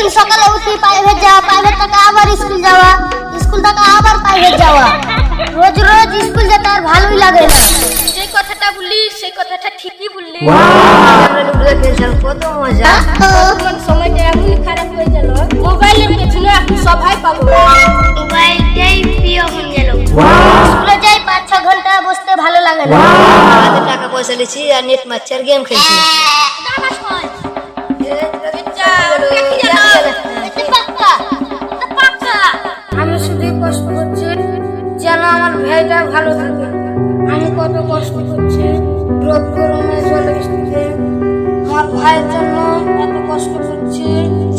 প্রতিদিন সকালে উঠি প্রাইভেট যাওয়া, প্রাইভেট থেকে আবার স্কুল যাওয়া, স্কুল থেকে আবার প্রাইভেট যাওয়া, রোজ রোজ স্কুল যেতে আর ভালোই লাগে না। সেই কথাটা বললি, সেই কথাটা ঠিকই বললি। কত মজা। বর্তমান সময়টা এমনই খারাপ হয়ে গেল, মোবাইলের পেছনে এখন সবাই পাগল। মোবাইলটাই প্রিয় হয়ে গেল। স্কুলে যাই 5-6 ঘন্টা বসতে ভালো লাগে না। হাতে টাকা পয়সা লিছি আর নেট মারছি আর গেম খেলছি। আমি শুধু কষ্ট করছি যেন আমার ভাইটা ভালো থাকে। আমি কত কষ্ট করছি রোদ গরমে জলে বৃষ্টিতে, আমার ভাইয়ের জন্য এত কষ্ট করছি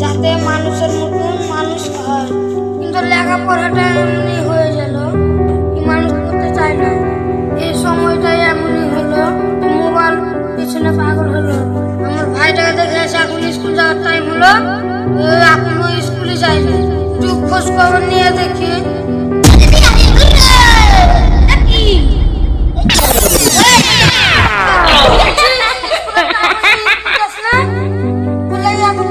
যাতে মানুষের মতন মানুষ হয়। কিন্তু লেখাপড়াটা এমনি হয়ে গেল, মানুষ করতে চায় না। এই সময়টাই এমনই হলো, মোবাইল পিছনে পাগল হলো। আমার ভাইটাকে দেখে এসে এখন স্কুল যাওয়ার টাইম হলো, এখনো স্কুলে যায়নি। একটু খোঁজ খবর নিয়ে দেখি।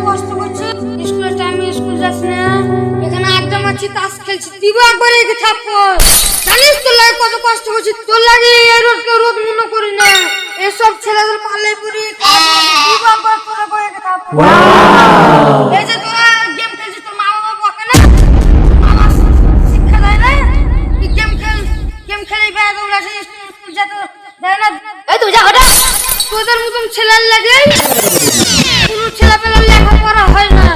কষ্ট করছি স্কুলের টাইমে স্কুল যাস না, এখানে আড্ডা মারছি, তাস খেলছি, দিব একবার একে থাপ্পড়। জানিস তোর লাগে কত কষ্ট করছি, তোর লাগে এই রোদকে রোদ মনে করি না। এসব ছেলেদের পাল্লে পড়ি দিব একবার তোর করে একে থাপ্পড়। এই যে তোরা গেম খেলছিস, তোর মা বাবা বকে না? বাবা শিক্ষা দেয় না? তুই গেম খেলে ব্যাগ উড়াছে, স্কুল যেতে দেয় না? এই তুই যা হটা। তোদের মতন ছেলের লাগে কোনো ছেলেপেলের লেখাপড়া হয় না।